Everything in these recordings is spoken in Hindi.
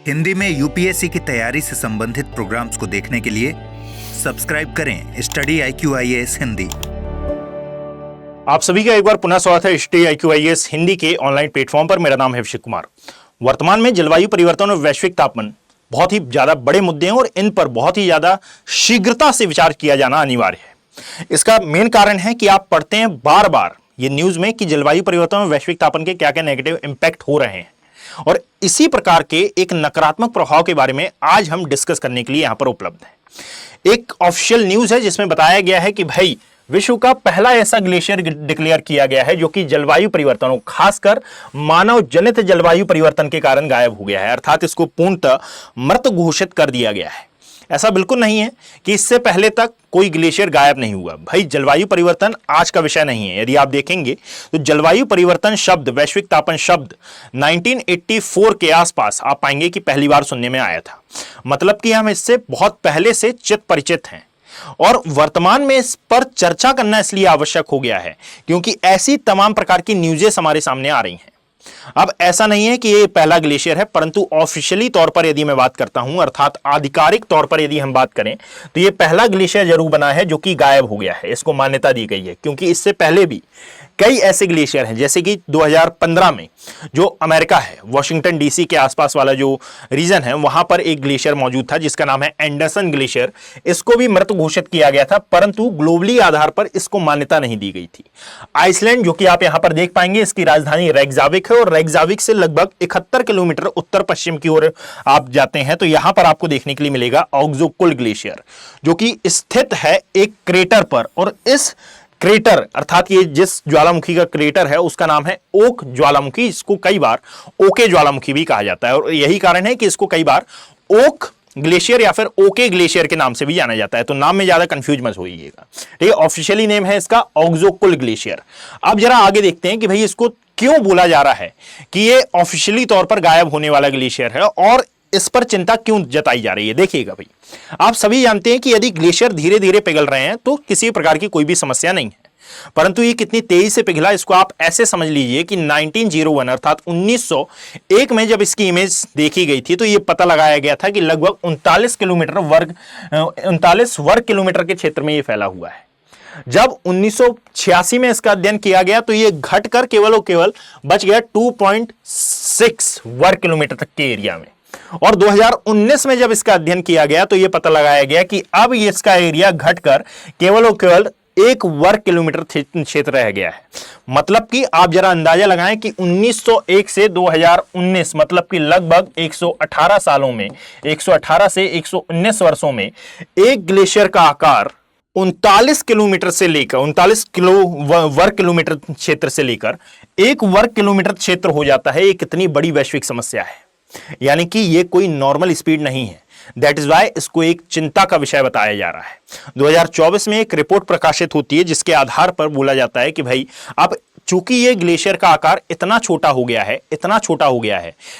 हिंदी में यूपीएससी की तैयारी से संबंधित प्रोग्राम्स को देखने के लिए सब्सक्राइब करें स्टडी IQIAS हिंदी। आप सभी का एक बार पुनः स्वागत है स्टडी IQIAS हिंदी के ऑनलाइन प्लेटफॉर्म पर। मेरा नाम है अभिषेक कुमार। वर्तमान में जलवायु परिवर्तन और वैश्विक तापमान बहुत ही ज्यादा बड़े मुद्दे हैं और इन पर बहुत ही ज्यादा शीघ्रता से विचार किया जाना अनिवार्य है। इसका मेन कारण है कि आप पढ़ते हैं बार बार ये न्यूज में कि जलवायु परिवर्तन और वैश्विक तापमान के क्या क्या नेगेटिव इंपैक्ट हो रहे हैं, और इसी प्रकार के एक नकारात्मक प्रभाव के बारे में आज हम डिस्कस करने के लिए यहां पर उपलब्ध हैं। एक ऑफिशियल न्यूज है जिसमें बताया गया है कि भाई विश्व का पहला ऐसा ग्लेशियर डिक्लेयर किया गया है जो कि जलवायु परिवर्तन और खासकर मानव जनित जलवायु परिवर्तन के कारण गायब हो गया है, अर्थात इसको पूर्णतः मृत घोषित कर दिया गया है। ऐसा बिल्कुल नहीं है कि इससे पहले तक कोई ग्लेशियर गायब नहीं हुआ। भाई जलवायु परिवर्तन आज का विषय नहीं है। यदि आप देखेंगे तो जलवायु परिवर्तन शब्द, वैश्विक तापमान शब्द 1984 के आसपास आप पाएंगे कि पहली बार सुनने में आया था। मतलब कि हम इससे बहुत पहले से चित परिचित हैं और वर्तमान में इस पर चर्चा करना इसलिए आवश्यक हो गया है क्योंकि ऐसी तमाम प्रकार की न्यूज़ें हमारे सामने आ रही हैं। अब ऐसा नहीं है कि ये पहला ग्लेशियर है, परंतु ऑफिशियली तौर पर यदि मैं बात करता हूं, अर्थात आधिकारिक तौर पर यदि हम बात करें तो ये पहला ग्लेशियर जरूर बना है जो कि गायब हो गया है। इसको मान्यता दी गई है क्योंकि इससे पहले भी कई ऐसे ग्लेशियर हैं, जैसे कि 2015 में जो अमेरिका है, वॉशिंगटन डीसी के आसपास वाला जो रीजन है, वहां पर एक ग्लेशियर मौजूद था जिसका नाम है एंडरसन ग्लेशियर। इसको भी मृत घोषित किया गया था, परंतु ग्लोबली आधार पर इसको मान्यता नहीं दी गई थी। आइसलैंड, जो कि आप यहां पर देख पाएंगे, इसकी राजधानी रेकजाविक है और रेकजाविक से लगभग 71 किलोमीटर उत्तर पश्चिम की ओर आप जाते हैं तो यहां पर आपको देखने के लिए मिलेगा ओक्सोकुल ग्लेशियर, जो कि स्थित है एक क्रेटर पर। और इस क्रेटर अर्थात ये जिस ज्वालामुखी का क्रेटर है उसका नाम है ओक ज्वालामुखी। इसको कई बार ओके ज्वालामुखी भी कहा जाता है और यही कारण है कि इसको कई बार ओक ग्लेशियर या फिर ओके ग्लेशियर के नाम से भी जाना जाता है। तो नाम में ज्यादा कंफ्यूज मत होइएगा, ठीक है। ऑफिशियली नेम है इसका ओक्सोकुल ग्लेशियर। अब जरा आगे देखते हैं कि भाई इसको क्यों बोला जा रहा है कि ये ऑफिशियली तौर पर गायब होने वाला ग्लेशियर है और इस पर चिंता क्यों जताई जा रही है। देखिएगा भाई, आप सभी जानते हैं कि यदि ग्लेशियर धीरे धीरे पिघल रहे हैं तो किसी प्रकार की कोई भी समस्या नहीं है, परंतु ये कितनी तेजी से पिघला इसको आप ऐसे समझ लीजिए कि 1901 अर्थात 1901 में जब इसकी इमेज देखी गई थी तो ये पता लगाया गया था कि लगभग 39 वर्ग किलोमीटर के क्षेत्र में ये फैला हुआ है। जब 1986 में इसका अध्ययन किया गया तो ये घटकर केवल और केवल बच गया 2.6 वर्ग किलोमीटर तक के एरिया में, और 2019 में जब इसका अध्ययन किया गया तो यह पता लगाया गया कि अब इसका एरिया घटकर केवल और केवल 1 वर्ग किलोमीटर क्षेत्र रह गया है। मतलब कि आप जरा अंदाजा लगाएं कि 1901 से 2019 मतलब कि लगभग 118 सालों में, 118 से 119 वर्षों में एक ग्लेशियर का आकार 39 किलोमीटर से लेकर 39 वर्ग किलोमीटर क्षेत्र से लेकर 1 वर्ग किलोमीटर क्षेत्र हो जाता है। ये कितनी बड़ी वैश्विक समस्या है, यानी कि ये कोई नॉर्मल स्पीड नहीं है। दैट इज वाई इसको एक चिंता का विषय बताया जा रहा है। 2024 में एक रिपोर्ट प्रकाशित होती है जिसके आधार पर बोला जाता है कि भाई अब चूंकि ये ग्लेशियर का आकार इतना छोटा हो गया है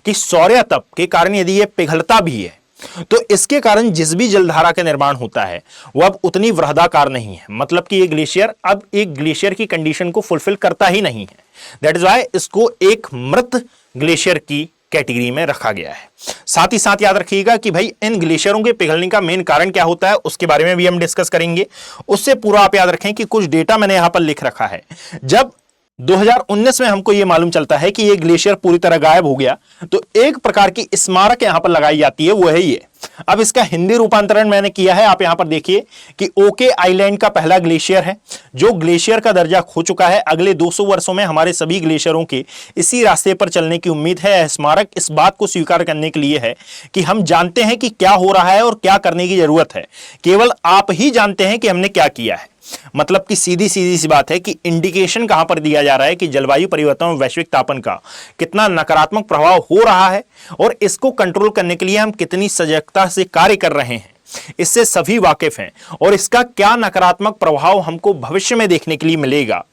कि सौर्य तप के कारण यदि ये पिघलता भी है तो इसके कारण जिस भी जलधारा का निर्माण होता है वो अब उतनी वृहदाकार नहीं है। मतलब कि ये ग्लेशियर अब एक ग्लेशियर की कंडीशन को फुलफिल करता ही नहीं है। दैट इज वाई इसको एक मृत ग्लेशियर की कैटेगरी में रखा गया है। साथ ही साथ याद रखिएगा कि भाई इन ग्लेशियरों के पिघलने का मेन कारण क्या होता है उसके बारे में भी हम डिस्कस करेंगे। उससे पूरा आप याद रखें कि कुछ डेटा मैंने यहां पर लिख रखा है। जब 2019 में हमको यह मालूम चलता है कि यह ग्लेशियर पूरी तरह गायब हो गया तो एक प्रकार की स्मारक यहां पर लगाई जाती है, वो है ये। अब इसका हिंदी रूपांतरण मैंने किया है, आप यहां पर देखिए कि ओके आइलैंड का पहला ग्लेशियर है जो ग्लेशियर का दर्जा खो चुका है। अगले 200 वर्षों में हमारे सभी ग्लेशियरों के इसी रास्ते पर चलने की उम्मीद है। स्मारक इस बात को स्वीकार करने के लिए है कि हम जानते हैं कि क्या हो रहा है और क्या करने की जरूरत है, केवल आप ही जानते हैं कि हमने क्या किया है। मतलब कि सीधी सी बात है कि इंडिकेशन कहां पर दिया जा रहा है कि जलवायु परिवर्तन और वैश्विक तापमान का कितना नकारात्मक प्रभाव हो रहा है और इसको कंट्रोल करने के लिए हम कितनी सजगता से कार्य कर रहे हैं, इससे सभी वाकिफ हैं। और इसका क्या नकारात्मक प्रभाव हमको भविष्य में देखने के लिए मिलेगा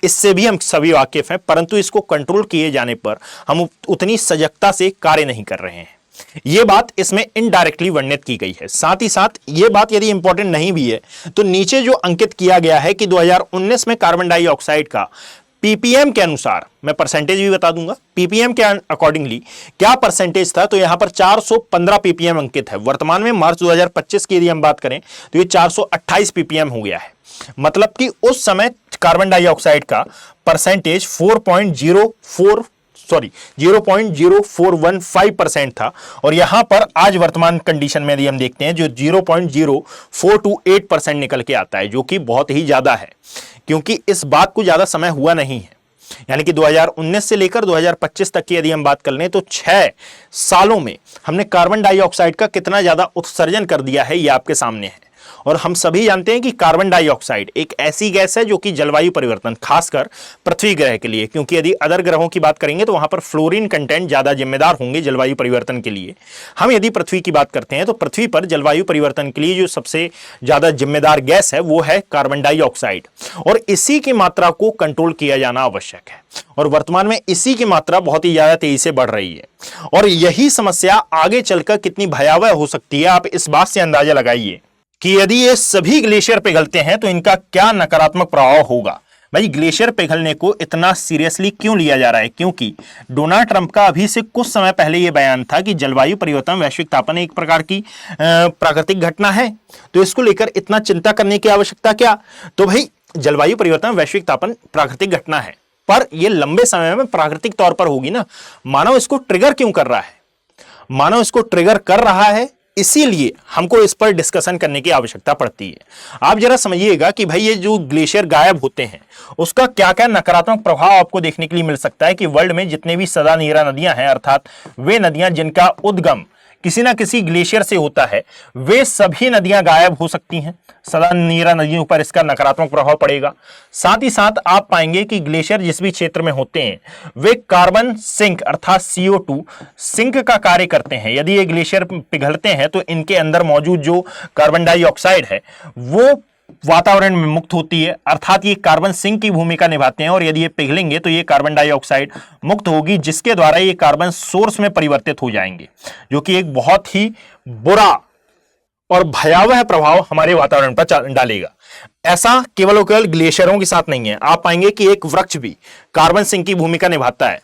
इससे भी हम सभी वाकिफ हैं, परंतु इसको कंट्रोल किए जाने पर हम उतनी सजगता से कार्य नहीं कर रहे हैं। यह बात इसमें इनडायरेक्टली वर्णित की गई है। साथ ही साथ यह बात यदि इंपॉर्टेंट नहीं भी है तो नीचे जो अंकित किया गया है कि 2019 में कार्बन डाइऑक्साइड का पीपीएम के अनुसार, मैं परसेंटेज भी बता दूंगा, पीपीएम के अकॉर्डिंगली क्या परसेंटेज था, तो यहां पर 415 पीपीएम अंकित है। वर्तमान में मार्च 2025 की यदि हम बात करें तो ये 428 पीपीएम हो गया है। मतलब कि उस समय कार्बन डाइऑक्साइड का परसेंटेज 0.0415% था, और यहां पर आज वर्तमान कंडीशन में यदि हम देखते हैं जो 0.0428% निकल के आता है, जो कि बहुत ही ज्यादा है, क्योंकि इस बात को ज्यादा समय हुआ नहीं है। यानी कि 2019 से लेकर 2025 तक की यदि हम बात कर लें तो 6 सालों में हमने कार्बन डाइऑक्साइड का कितना ज्यादा उत्सर्जन कर दिया है, यह आपके सामने है। और हम सभी जानते हैं कि कार्बन डाइऑक्साइड एक ऐसी गैस है जो कि जलवायु परिवर्तन, खासकर पृथ्वी ग्रह के लिए, क्योंकि यदि अदर ग्रहों की बात करेंगे तो वहां पर फ्लोरीन कंटेंट ज्यादा जिम्मेदार होंगे जलवायु परिवर्तन के लिए। हम यदि पृथ्वी की बात करते हैं तो पृथ्वी पर जलवायु परिवर्तन के लिए जो सबसे ज्यादा जिम्मेदार गैस है वो है कार्बन डाइऑक्साइड, और इसी की मात्रा को कंट्रोल किया जाना आवश्यक है। और वर्तमान में इसी की मात्रा बहुत ही ज्यादा तेजी से बढ़ रही है, और यही समस्या आगे चलकर कितनी भयावह हो सकती है, आप इस बात से अंदाजा लगाइए कि यदि ये सभी ग्लेशियर पिघलते हैं तो इनका क्या नकारात्मक प्रभाव होगा। भाई, ग्लेशियर पिघलने को इतना सीरियसली क्यों लिया जा रहा है? क्योंकि डोनाल्ड ट्रंप का अभी से कुछ समय पहले यह बयान था कि जलवायु परिवर्तन, वैश्विक तापन एक प्रकार की प्राकृतिक घटना है, तो इसको लेकर इतना चिंता करने की आवश्यकता क्या? तो भाई, जलवायु परिवर्तन, वैश्विक तापन प्राकृतिक घटना है, पर यह लंबे समय में प्राकृतिक तौर पर होगी ना। मानव इसको ट्रिगर क्यों कर रहा है? मानव इसको ट्रिगर कर रहा है, इसीलिए हमको इस पर डिस्कशन करने की आवश्यकता पड़ती है। आप जरा समझिएगा कि भाई ये जो ग्लेशियर गायब होते हैं उसका क्या क्या नकारात्मक प्रभाव आपको देखने के लिए मिल सकता है कि वर्ल्ड में जितने भी सदा नीरा नदियां हैं, अर्थात वे नदियां जिनका उद्गम किसी ना किसी ग्लेशियर से होता है, वे सभी नदियां गायब हो सकती हैं। सदा नीरा नदियों पर इसका नकारात्मक प्रभाव पड़ेगा। साथ ही साथ आप पाएंगे कि ग्लेशियर जिस भी क्षेत्र में होते हैं वे कार्बन सिंक अर्थात CO2 सिंक का कार्य करते हैं। यदि ये ग्लेशियर पिघलते हैं तो इनके अंदर मौजूद जो कार्बन डाइऑक्साइड है वो वातावरण में मुक्त होती है, अर्थात ये कार्बन सिंक की भूमिका निभाते हैं, और यदि ये पिघलेंगे तो ये कार्बन डाइऑक्साइड मुक्त होगी, जिसके द्वारा ये कार्बन सोर्स में परिवर्तित हो जाएंगे, जो कि एक बहुत ही बुरा और भयावह प्रभाव हमारे वातावरण पर डालेगा। ऐसा केवल और केवल ग्लेशियरों के साथ नहीं है, आप पाएंगे कि एक वृक्ष भी कार्बन सिंक की भूमिका निभाता है,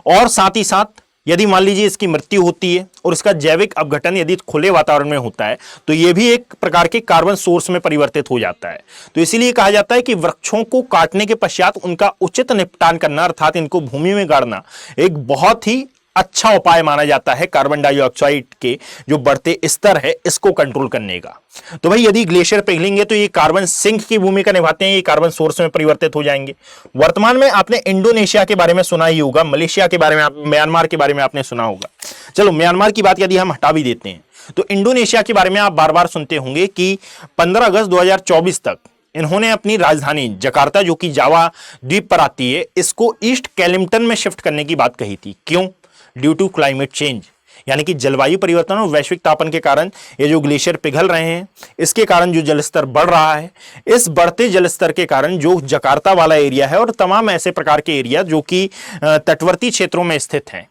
और साथ ही साथ यदि मान लीजिए इसकी मृत्यु होती है और इसका जैविक अपघटन यदि खुले वातावरण में होता है तो यह भी एक प्रकार के कार्बन सोर्स में परिवर्तित हो जाता है। तो इसीलिए कहा जाता है कि वृक्षों को काटने के पश्चात उनका उचित निपटान करना, अर्थात इनको भूमि में गाड़ना, एक बहुत ही अच्छा उपाय माना जाता है कार्बन डाइऑक्साइड के जो बढ़ते स्तर है इसको कंट्रोल करने का। तो भाई, यदि ग्लेशियर पिघलेंगे तो ये कार्बन सिंक की भूमिका निभाते हैं, ये कार्बन सोर्स में परिवर्तित हो जाएंगे। वर्तमान में आपने इंडोनेशिया के बारे में सुना ही होगा, मलेशिया के बारे में, म्यांमार के बारे में आपने सुना होगा। चलो, म्यांमार की बात यदि हम हटा भी देते हैं तो इंडोनेशिया के बारे में आप बार बार सुनते होंगे कि 15 अगस्त 2024 तक इन्होंने अपनी राजधानी जकार्ता, जो कि जावा द्वीप पर आती है, इसको ईस्ट कैलिमटन में शिफ्ट करने की बात कही थी। क्यों? ड्यू टू क्लाइमेट चेंज, यानी कि जलवायु परिवर्तन और वैश्विक तापन के कारण ये जो ग्लेशियर पिघल रहे हैं, इसके कारण जो जलस्तर बढ़ रहा है, इस बढ़ते जलस्तर के कारण जो जकार्ता वाला एरिया है और तमाम ऐसे प्रकार के एरिया जो कि तटवर्ती क्षेत्रों में स्थित हैं,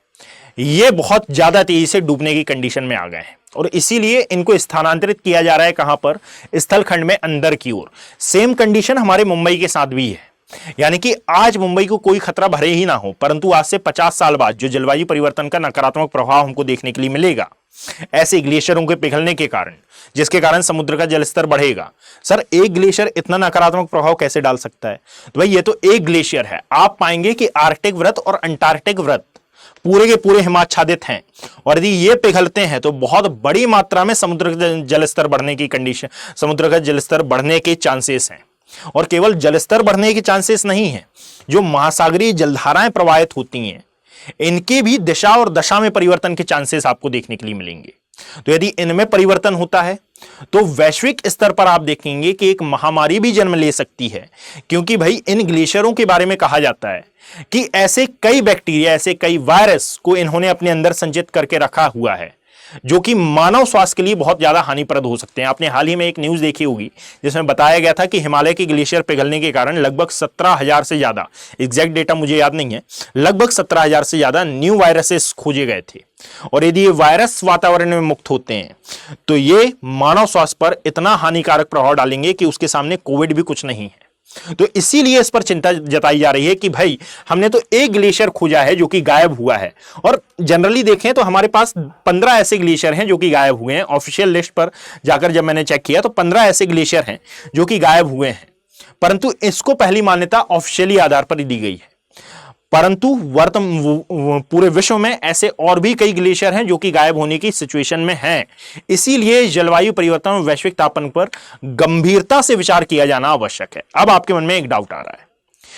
ये बहुत ज्यादा तेजी से डूबने की कंडीशन में आ गए हैं, और इसीलिए इनको स्थानांतरित किया जा रहा है। कहां पर? स्थल खंड में अंदर की ओर। सेम कंडीशन हमारे मुंबई के साथ भी है, यानी कि आज मुंबई को कोई खतरा भरे ही ना हो, परंतु आज से 50 साल बाद जो जलवायु परिवर्तन का नकारात्मक प्रभाव हमको देखने के लिए मिलेगा ऐसे ग्लेशियरों के पिघलने के कारण, जिसके कारण समुद्र का जलस्तर बढ़ेगा। सर, एक ग्लेशियर इतना नकारात्मक प्रभाव कैसे डाल सकता है? तो भाई, ये तो एक ग्लेशियर है। आप पाएंगे कि आर्कटिक वृत्त और अंटार्कटिक वृत्त पूरे के पूरे हिमाच्छादित हैं, और यदि ये पिघलते हैं तो बहुत बड़ी मात्रा में समुद्र का जलस्तर बढ़ने की कंडीशन, समुद्र का जलस्तर बढ़ने के चांसेस हैं। और केवल जलस्तर बढ़ने के चांसेस नहीं है, जो महासागरीय जलधाराएं प्रवाहित होती हैं इनकी भी दिशा और दशा में परिवर्तन के चांसेस आपको देखने के लिए मिलेंगे। तो यदि इनमें परिवर्तन होता है तो वैश्विक स्तर पर आप देखेंगे कि एक महामारी भी जन्म ले सकती है, क्योंकि भाई इन ग्लेशियरों के बारे में कहा जाता है कि ऐसे कई बैक्टीरिया, ऐसे कई वायरस को इन्होंने अपने अंदर संचित करके रखा हुआ है जो कि मानव स्वास्थ्य के लिए बहुत ज्यादा हानिप्रद हो सकते हैं। आपने हाल ही में एक न्यूज देखी होगी जिसमें बताया गया था कि हिमालय के ग्लेशियर पिघलने के कारण लगभग 17,000 से ज्यादा, एग्जैक्ट डेटा मुझे याद नहीं है, लगभग 17,000 से ज्यादा न्यू वायरसेस खोजे गए थे। और यदि ये वायरस वातावरण में मुक्त होते हैं तो ये मानव स्वास्थ्य पर इतना हानिकारक प्रभाव डालेंगे कि उसके सामने कोविड भी कुछ नहीं है। तो इसीलिए इस पर चिंता जताई जा रही है कि भाई हमने तो एक ग्लेशियर खोजा है जो कि गायब हुआ है, और जनरली देखें तो हमारे पास 15 ऐसे ग्लेशियर हैं जो कि गायब हुए हैं। ऑफिशियल लिस्ट पर जाकर जब मैंने चेक किया तो 15 ऐसे ग्लेशियर हैं जो कि गायब हुए हैं, परंतु इसको पहली मान्यता ऑफिशियली आधार पर ही दी गई है। परंतु पूरे विश्व में ऐसे और भी कई ग्लेशियर हैं जो कि गायब होने की सिचुएशन में हैं। इसीलिए जलवायु परिवर्तन और वैश्विक तापमान पर गंभीरता से विचार किया जाना आवश्यक है। अब आपके मन में एक डाउट आ रहा है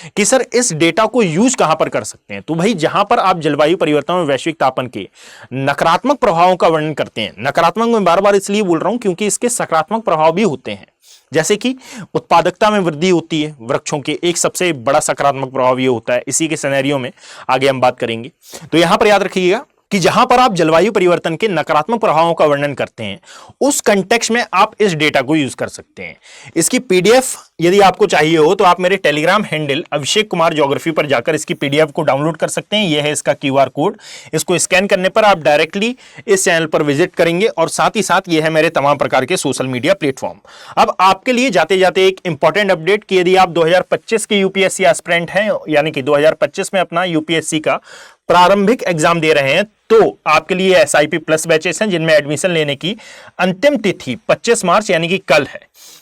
कि सर इस डेटा को यूज कहां पर कर सकते हैं? तो भाई जहां पर आप जलवायु परिवर्तन और वैश्विक तापमान के नकारात्मक प्रभावों का वर्णन करते हैं, नकारात्मक मैं बार बार इसलिए बोल रहा हूं क्योंकि इसके सकारात्मक प्रभाव भी होते हैं, जैसे कि उत्पादकता में वृद्धि होती है। वृक्षों के एक सबसे बड़ा सकारात्मक प्रभाव ये होता है, इसी के सिनेरियो में आगे हम बात करेंगे। तो यहां पर याद रखिएगा कि जहां पर आप जलवायु परिवर्तन के नकारात्मक प्रभावों का वर्णन करते हैं उस कंटेक्स्ट में आप इस डेटा को यूज कर सकते हैं। इसकी पीडीएफ यदि आपको चाहिए हो तो आप मेरे Telegram handle Abhishek Kumar geography पर जाकर इसकी पीडीएफ को डाउनलोड कर सकते हैं। यह है इसका क्यूआर कोड। इसको स्कैन करने पर आप डायरेक्टली इस चैनल पर विजिट करेंगे और साथ ही साथ यह है मेरे तमाम प्रकार के सोशल मीडिया प्लेटफॉर्म। अब आपके लिए जाते जाते एक इंपॉर्टेंट अपडेट कि यदि आप 2025 के यूपीएससी एस्पिरेंट हैं, यानी कि 2025 में अपना यूपीएससी का प्रारंभिक एग्जाम दे रहे हैं, तो आपके लिए एसआईपी प्लस बैचेस हैं जिनमें एडमिशन लेने की अंतिम तिथि 25 मार्च यानी कि कल है।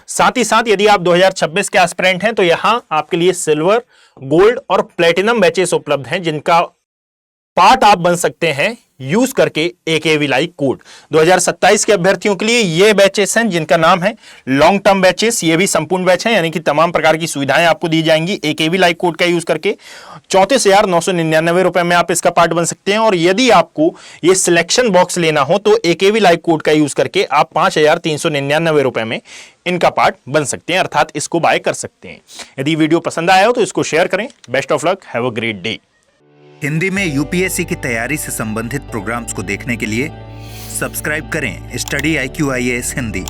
साथ ही साथ यदि आप 2026 के एस्पिरेंट हैं तो यहां आपके लिए सिल्वर, गोल्ड और प्लेटिनम बैचेस उपलब्ध हैं जिनका पार्ट आप बन सकते हैं यूज करके AKV लाइक कोड। 2027 के अभ्यर्थियों के लिए ये बैचेस हैं जिनका नाम है लॉन्ग टर्म बैचेस। ये भी संपूर्ण बैच है, यानी कि तमाम प्रकार की सुविधाएं आपको दी जाएंगी AKV लाइक कोड का यूज करके। 34,999 रुपए में आप इसका पार्ट बन सकते हैं। और यदि आपको ये सिलेक्शन बॉक्स लेना हो तो AKV लाइक कोड का यूज करके आप 5,399 रुपए में इनका पार्ट बन सकते हैं, अर्थात इसको बाय कर सकते हैं। यदि वीडियो पसंद आया हो तो इसको शेयर करें। Best of luck, have a great day. Hindi में यूपीएससी की तैयारी से संबंधित प्रोग्राम्स को देखने के लिए सब्सक्राइब करें स्टडी IQ IAS हिंदी।